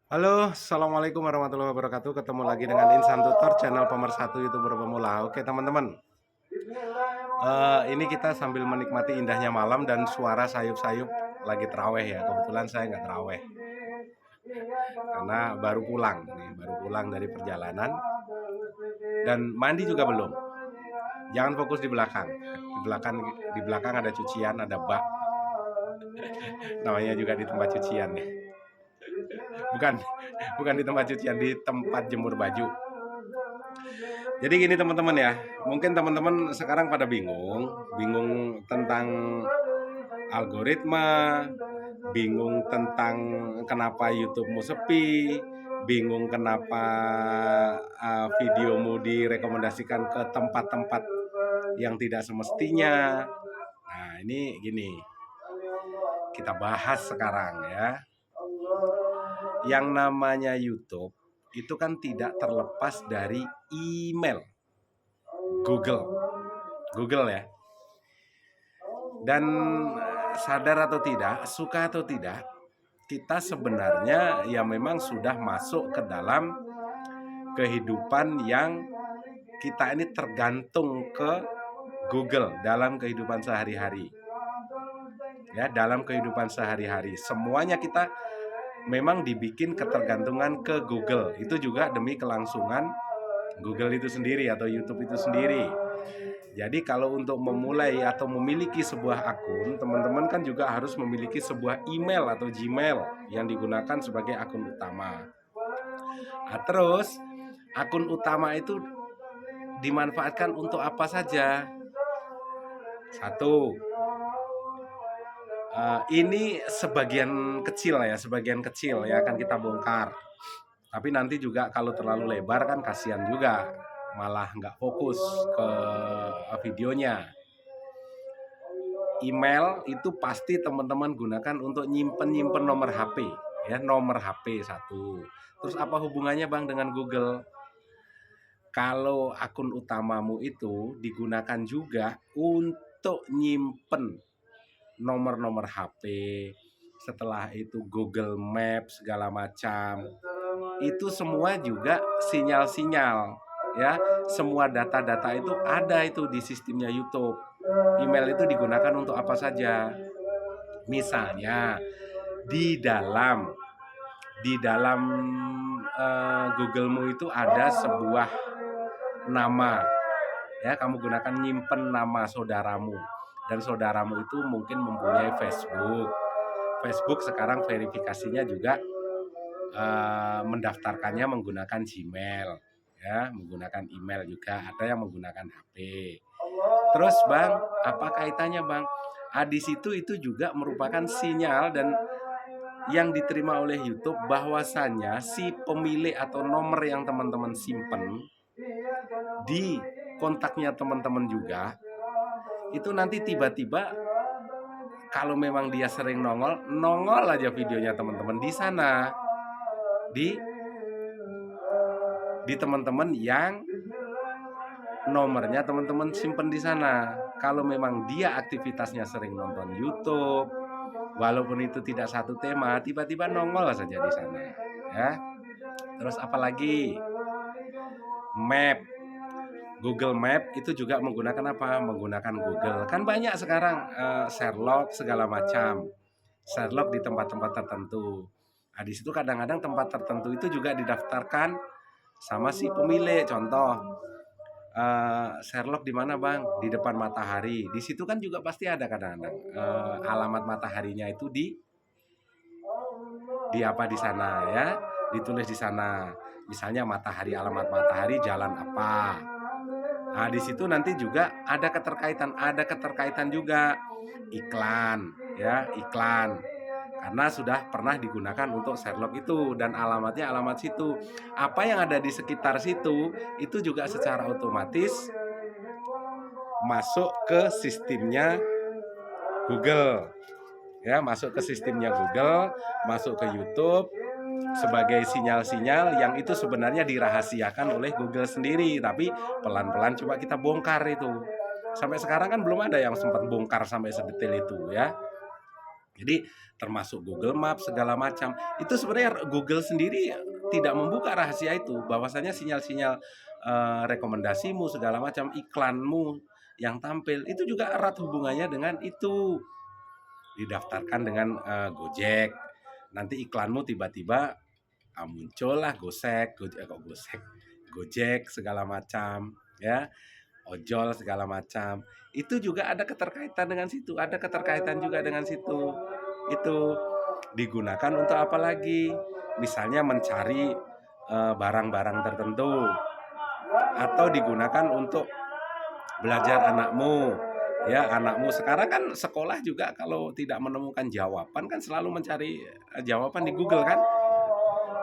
Halo, assalamualaikum warahmatullahi wabarakatuh. Ketemu lagi dengan Insan Tutor, channel pemersatu youtuber pemula. Oke teman-teman, ini kita sambil menikmati indahnya malam dan suara sayup-sayup lagi teraweh ya. Kebetulan saya nggak teraweh karena baru pulang nih, baru pulang dari perjalanan dan mandi juga belum. Jangan fokus di belakang. Di belakang ada cucian, ada bak. Namanya juga di tempat cucian ya. Bukan bukan di tempat cucian, di tempat jemur baju. Jadi gini teman-teman ya, mungkin teman-teman sekarang pada bingung tentang algoritma, bingung tentang kenapa YouTube-mu sepi, bingung kenapa videomu direkomendasikan ke tempat-tempat yang tidak semestinya. Nah, ini gini, kita bahas sekarang ya. Yang namanya YouTube itu kan tidak terlepas dari email. Google ya. Dan sadar atau tidak, suka atau tidak, kita sebenarnya ya memang sudah masuk ke dalam kehidupan yang kita ini tergantung ke Google dalam kehidupan sehari-hari. Ya, dalam kehidupan sehari-hari semuanya kita memang dibikin ketergantungan ke Google. Itu juga demi kelangsungan Google itu sendiri atau YouTube itu sendiri. Jadi kalau untuk memulai atau memiliki sebuah akun, teman-teman kan juga harus memiliki sebuah email atau Gmail yang digunakan sebagai akun utama. Nah, terus akun utama itu dimanfaatkan untuk apa saja? Satu, ini sebagian kecil ya akan kita bongkar. Tapi nanti juga kalau terlalu lebar kan kasihan juga, malah nggak fokus ke videonya. Email itu pasti teman-teman gunakan untuk nyimpen nomor HP ya, nomor HP satu. Terus apa hubungannya Bang dengan Google? Kalau akun utamamu itu digunakan juga untuk nyimpen nomor-nomor HP, setelah itu Google Maps segala macam. Itu semua juga sinyal-sinyal ya, semua data-data itu ada itu di sistemnya YouTube. Email itu digunakan untuk apa saja? Misalnya di dalam Google-mu itu ada sebuah nama ya, kamu gunakan nyimpen nama saudaramu dan saudaramu itu mungkin mempunyai Facebook sekarang verifikasinya juga mendaftarkannya menggunakan Gmail ya, menggunakan email juga, ada yang menggunakan HP. Terus Bang, apa kaitannya Bang? Di situ itu juga merupakan sinyal dan yang diterima oleh YouTube bahwasannya si pemilik atau nomor yang teman-teman simpen di kontaknya teman-teman juga itu nanti tiba-tiba kalau memang dia sering nongol aja videonya teman-teman di sana, di teman-teman yang nomornya teman-teman simpen di sana. Kalau memang dia aktivitasnya sering nonton YouTube, walaupun itu tidak satu tema, tiba-tiba nongol saja di sana ya. Terus apalagi map, Google Map itu juga menggunakan apa? Menggunakan Google. Kan banyak sekarang Sherlock segala macam. Sherlock di tempat-tempat tertentu. Nah, di situ kadang-kadang tempat tertentu itu juga didaftarkan sama si pemilik. Contoh, Sherlock di mana Bang? Di depan matahari. Di situ kan juga pasti ada kadang-kadang alamat mataharinya itu di apa di sana ya, ditulis di sana. Misalnya matahari, alamat matahari jalan apa. Nah, di situ nanti juga ada keterkaitan juga iklan ya, iklan. Karena sudah pernah digunakan untuk Sherlock itu dan alamatnya alamat situ. Apa yang ada di sekitar situ itu juga secara otomatis masuk ke sistemnya Google. Ya, masuk ke sistemnya Google, masuk ke YouTube sebagai sinyal-sinyal yang itu sebenarnya dirahasiakan oleh Google sendiri, tapi pelan-pelan coba kita bongkar itu. Sampai sekarang kan belum ada yang sempat bongkar sampai sedetail itu ya. Jadi termasuk Google Maps segala macam. Itu sebenarnya Google sendiri tidak membuka rahasia itu, bahwasanya sinyal-sinyal rekomendasimu segala macam, iklanmu yang tampil itu juga erat hubungannya dengan itu. Didaftarkan dengan Gojek. Nanti iklanmu tiba-tiba muncullah Gojek segala macam, ya, ojol segala macam. Itu juga ada keterkaitan dengan situ, ada keterkaitan juga dengan situ. Itu digunakan untuk apa lagi? Misalnya mencari barang-barang tertentu, atau digunakan untuk belajar anakmu. Ya, anakmu sekarang kan sekolah juga kalau tidak menemukan jawaban kan selalu mencari jawaban di Google kan.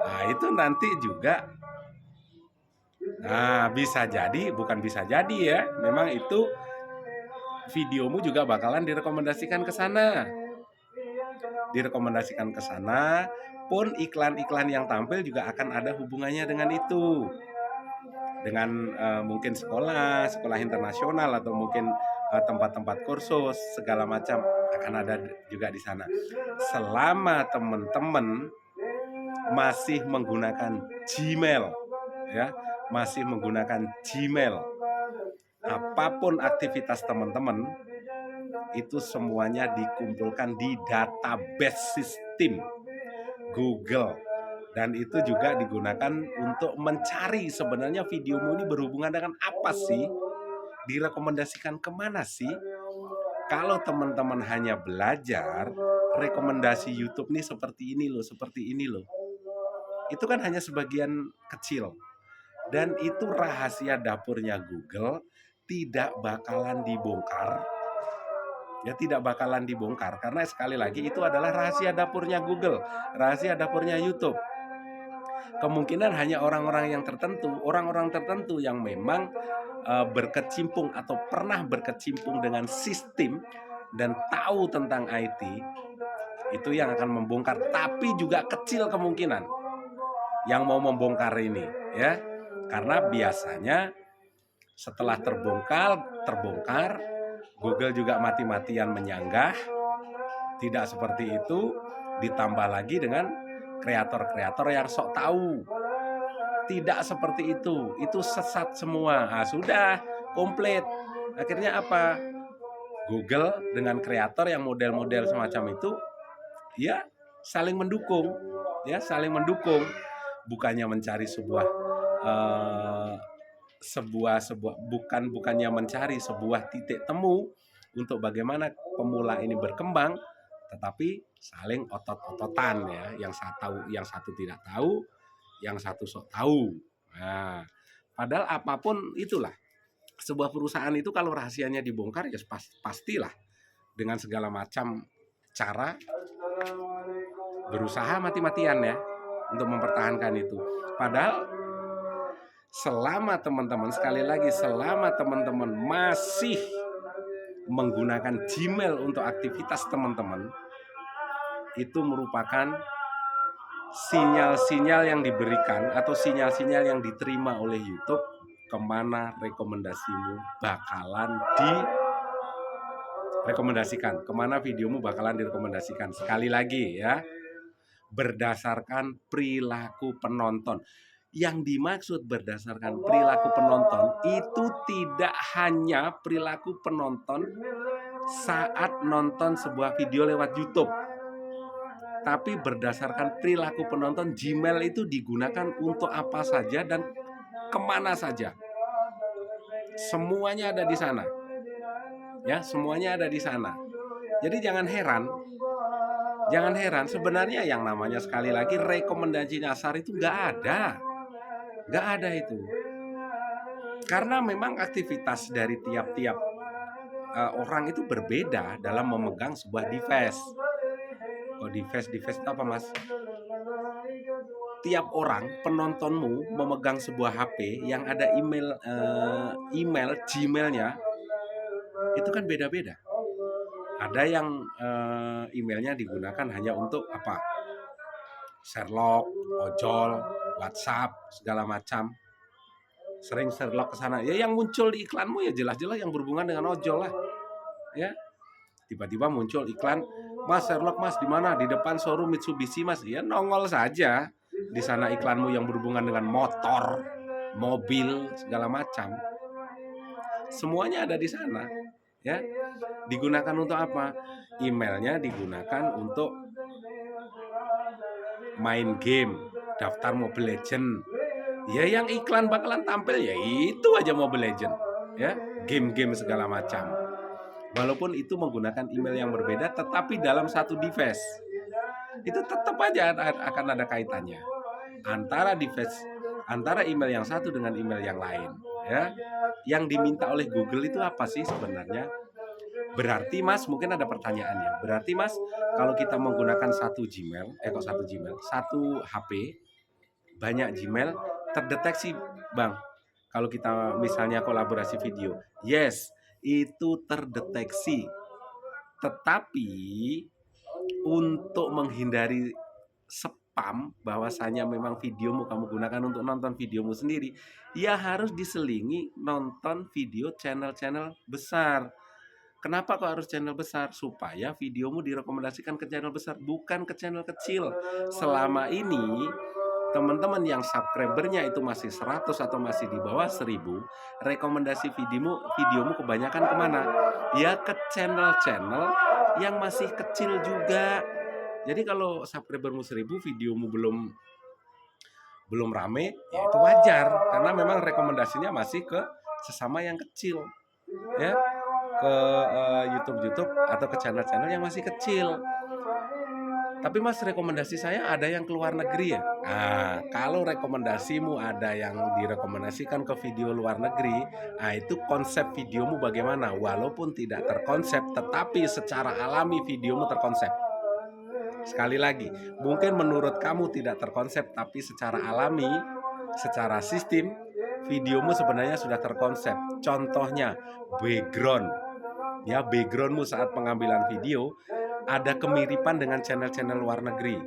Nah, itu nanti juga bisa jadi, bukan bisa jadi ya. Memang itu videomu juga bakalan direkomendasikan ke sana. Direkomendasikan ke sana, pun iklan-iklan yang tampil juga akan ada hubungannya dengan itu. Dengan mungkin sekolah internasional atau mungkin tempat-tempat kursus segala macam akan ada juga di sana. Selama teman-teman masih menggunakan Gmail, ya, masih menggunakan Gmail, apapun aktivitas teman-teman itu semuanya dikumpulkan di database sistem Google. Dan itu juga digunakan untuk mencari sebenarnya videomu ini berhubungan dengan apa sih? Direkomendasikan kemana sih? Kalau teman-teman hanya belajar, rekomendasi YouTube nih seperti ini loh, seperti ini loh. Itu kan hanya sebagian kecil. Dan itu rahasia dapurnya Google tidak bakalan dibongkar. Ya, tidak bakalan dibongkar karena sekali lagi itu adalah rahasia dapurnya Google, rahasia dapurnya YouTube. Kemungkinan hanya orang-orang tertentu yang memang berkecimpung atau pernah berkecimpung dengan sistem dan tahu tentang IT itu yang akan membongkar, tapi juga kecil kemungkinan yang mau membongkar ini, ya. Karena biasanya setelah terbongkar, Google juga mati-matian menyanggah. Tidak seperti itu, ditambah lagi dengan kreator-kreator yang sok tahu. Tidak seperti itu sesat semua. Sudah komplit. Akhirnya apa? Google dengan kreator yang model-model semacam itu, ya saling mendukung, bukannya mencari bukannya mencari sebuah titik temu untuk bagaimana pemula ini berkembang, tetapi saling otot-ototan ya, yang satu tidak tahu, yang satu sok tahu. Nah, padahal apapun itulah, sebuah perusahaan itu kalau rahasianya dibongkar ya pastilah dengan segala macam cara berusaha mati-matian ya untuk mempertahankan itu. Padahal selama teman-teman masih menggunakan Gmail untuk aktivitas teman-teman, itu merupakan sinyal-sinyal yang diberikan atau sinyal-sinyal yang diterima oleh YouTube kemana rekomendasimu bakalan direkomendasikan, kemana videomu bakalan direkomendasikan. Sekali lagi ya, berdasarkan perilaku penonton. Yang dimaksud berdasarkan perilaku penonton itu tidak hanya perilaku penonton saat nonton sebuah video lewat YouTube, tapi berdasarkan perilaku penonton. Gmail itu digunakan untuk apa saja dan kemana saja. Semuanya ada di sana. Ya, semuanya ada di sana. Jadi jangan heran sebenarnya yang namanya sekali lagi rekomendasi nyasar itu nggak ada itu. Karena memang aktivitas dari tiap-tiap orang itu berbeda dalam memegang sebuah device. Device itu apa, Mas? Tiap orang penontonmu memegang sebuah HP yang ada email Gmail-nya itu kan beda-beda. Ada yang emailnya digunakan hanya untuk apa? Sherlock, ojol, WhatsApp, segala macam. Sering Sherlock ke sana. Ya yang muncul di iklanmu ya jelas-jelas yang berhubungan dengan ojol lah. Ya. Tiba-tiba muncul iklan Mas Sherlock Mas di mana? Di depan showroom Mitsubishi Mas. Ya nongol saja di sana iklanmu yang berhubungan dengan motor, mobil, segala macam. Semuanya ada di sana, ya. Digunakan untuk apa? Emailnya digunakan untuk main game, daftar Mobile Legend. Ya yang iklan bakalan tampil ya itu aja Mobile Legend, ya, game-game segala macam. Walaupun itu menggunakan email yang berbeda, tetapi dalam satu device itu tetap aja akan ada kaitannya antara device, antara email yang satu dengan email yang lain, ya. Yang diminta oleh Google itu apa sih sebenarnya? Berarti Mas mungkin ada pertanyaannya. Berarti Mas kalau kita menggunakan satu Gmail, satu HP, banyak Gmail terdeteksi, Bang. Kalau kita misalnya kolaborasi video, yes, itu terdeteksi. Tetapi untuk menghindari spam, bahwasanya memang videomu kamu gunakan untuk nonton videomu sendiri, ya harus diselingi nonton video channel-channel besar. Kenapa kok harus channel besar? Supaya videomu direkomendasikan ke channel besar, bukan ke channel kecil. Selama ini teman-teman yang subscribernya itu masih 100 atau masih di bawah 1000, rekomendasi videomu kebanyakan kemana? Ya ke channel-channel yang masih kecil juga. Jadi kalau subscribermu 1000, videomu belum rame, ya itu wajar karena memang rekomendasinya masih ke sesama yang kecil, ya, ke YouTube atau ke channel-channel yang masih kecil. Tapi Mas, rekomendasi saya ada yang keluar negeri ya? Nah, kalau rekomendasimu ada yang direkomendasikan ke video luar negeri, nah itu konsep videomu bagaimana? Walaupun tidak terkonsep, tetapi secara alami videomu terkonsep. Sekali lagi, mungkin menurut kamu tidak terkonsep, tapi secara alami, secara sistem, videomu sebenarnya sudah terkonsep. Contohnya, background. Ya, backgroundmu saat pengambilan video ada kemiripan dengan channel-channel luar negeri.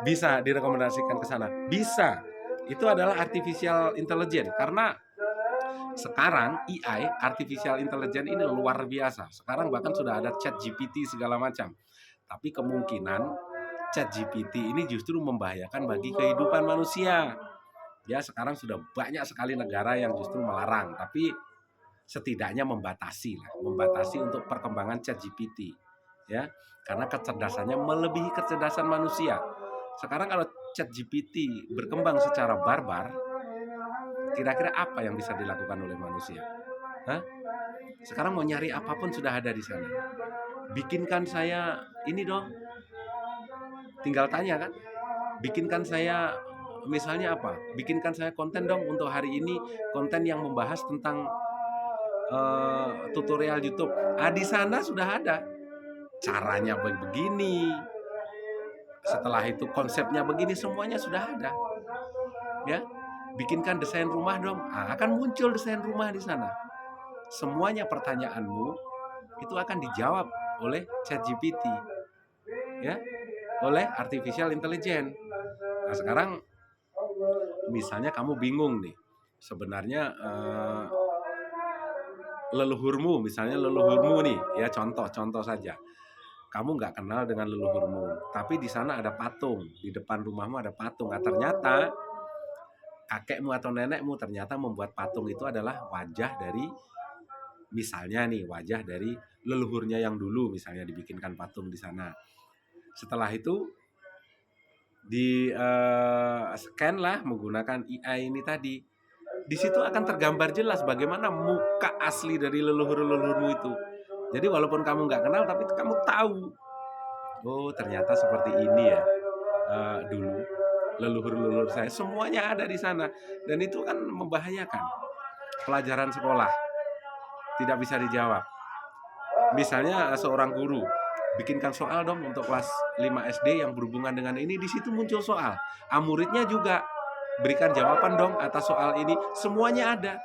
Bisa direkomendasikan ke sana? Bisa. Itu adalah artificial intelligence karena sekarang AI, artificial intelligence ini luar biasa. Sekarang bahkan sudah ada chat GPT segala macam. Tapi kemungkinan chat GPT ini justru membahayakan bagi kehidupan manusia. Ya, sekarang sudah banyak sekali negara yang justru melarang, tapi setidaknya membatasi untuk perkembangan chat GPT, ya, karena kecerdasannya melebihi kecerdasan manusia. Sekarang kalau chat GPT berkembang secara barbar, kira-kira apa yang bisa dilakukan oleh manusia? Hah? Sekarang mau nyari apapun sudah ada di sana. Bikinkan saya ini dong, tinggal tanya kan, bikinkan saya misalnya apa, bikinkan saya konten dong untuk hari ini, konten yang membahas tentang tutorial YouTube. Di sana sudah ada caranya begini, setelah itu konsepnya begini, semuanya sudah ada, ya. Bikinkan desain rumah dong, akan muncul desain rumah di sana. Semuanya pertanyaanmu itu akan dijawab oleh ChatGPT, ya, oleh artificial intelligence. Nah sekarang misalnya kamu bingung nih, sebenarnya leluhurmu nih, ya, contoh saja. Kamu nggak kenal dengan leluhurmu, tapi di sana ada patung, di depan rumahmu ada patung. Nah, ternyata kakekmu atau nenekmu ternyata membuat patung itu adalah wajah dari, misalnya nih, wajah dari leluhurnya yang dulu, misalnya dibikinkan patung di sana. Setelah itu di scan lah menggunakan AI ini tadi. Di situ akan tergambar jelas bagaimana muka asli dari leluhur-leluhurmu itu. Jadi walaupun kamu nggak kenal, tapi kamu tahu, oh ternyata seperti ini ya dulu leluhur-leluhur saya. Semuanya ada di sana. Dan itu kan membahayakan. Pelajaran sekolah tidak bisa dijawab. Misalnya seorang guru bikinkan soal dong untuk kelas 5 SD yang berhubungan dengan ini, di situ muncul soal. Muridnya juga berikan jawaban dong atas soal ini, semuanya ada.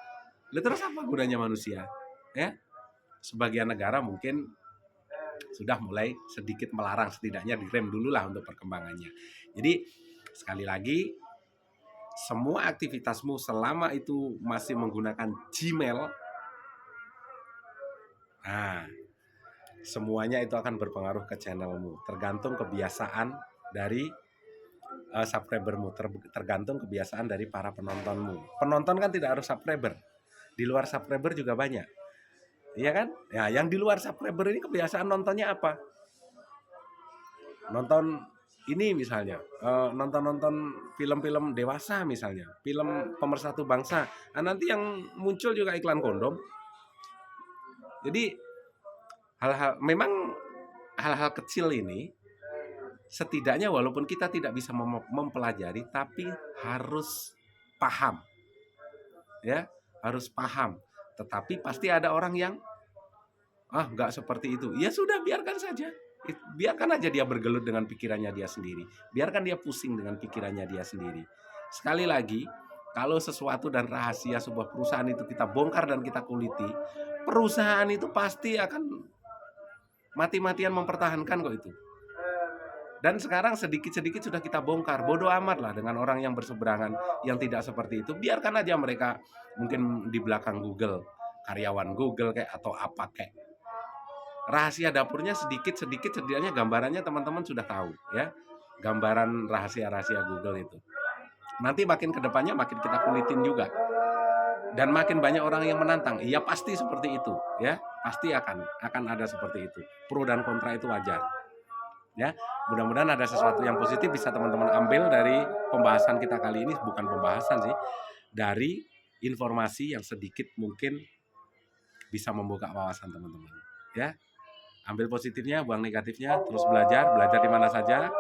Lalu terus apa gunanya manusia? Ya, sebagian negara mungkin sudah mulai sedikit melarang, setidaknya direm dulu lah untuk perkembangannya. Jadi sekali lagi, semua aktivitasmu selama itu masih menggunakan Gmail, nah semuanya itu akan berpengaruh ke channelmu, tergantung kebiasaan dari subscribermu, tergantung kebiasaan dari para penontonmu. Penonton kan tidak harus subscriber, di luar subscriber juga banyak, iya kan? Ya, yang di luar subscriber ini kebiasaan nontonnya apa? Nonton ini misalnya, nonton-nonton film-film dewasa misalnya, film pemersatu bangsa. Nah, nanti yang muncul juga iklan kondom. Jadi memang hal-hal kecil ini setidaknya walaupun kita tidak bisa mempelajari, tapi harus paham, ya, harus paham. Tetapi pasti ada orang yang nggak seperti itu. Ya sudah, biarkan saja. Biarkan aja dia bergelut dengan pikirannya dia sendiri. Biarkan dia pusing dengan pikirannya dia sendiri. Sekali lagi, kalau sesuatu dan rahasia sebuah perusahaan itu kita bongkar dan kita kuliti, perusahaan itu pasti akan mati-matian mempertahankan kok itu. Dan sekarang sedikit-sedikit sudah kita bongkar. Bodoh amat lah dengan orang yang berseberangan yang tidak seperti itu. Biarkan aja mereka mungkin di belakang Google, karyawan Google kayak atau apa kayak. Rahasia dapurnya sedikit-sedikit setidaknya gambarannya teman-teman sudah tahu ya. Gambaran rahasia-rahasia Google itu. Nanti makin kedepannya makin kita kulitin juga. Dan makin banyak orang yang menantang. Iya pasti seperti itu ya. Pasti akan ada seperti itu. Pro dan kontra itu wajar. Ya, mudah-mudahan ada sesuatu yang positif bisa teman-teman ambil dari pembahasan kita kali ini. Bukan pembahasan sih, dari informasi yang sedikit mungkin bisa membuka wawasan teman-teman ya. Ambil positifnya, buang negatifnya, terus belajar di mana saja,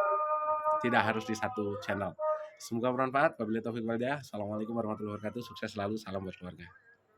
tidak harus di satu channel. Semoga bermanfaat. Wabillahi taufiq wal hidayah. Assalamualaikum warahmatullahi wabarakatuh. Sukses selalu, salam buat keluarga.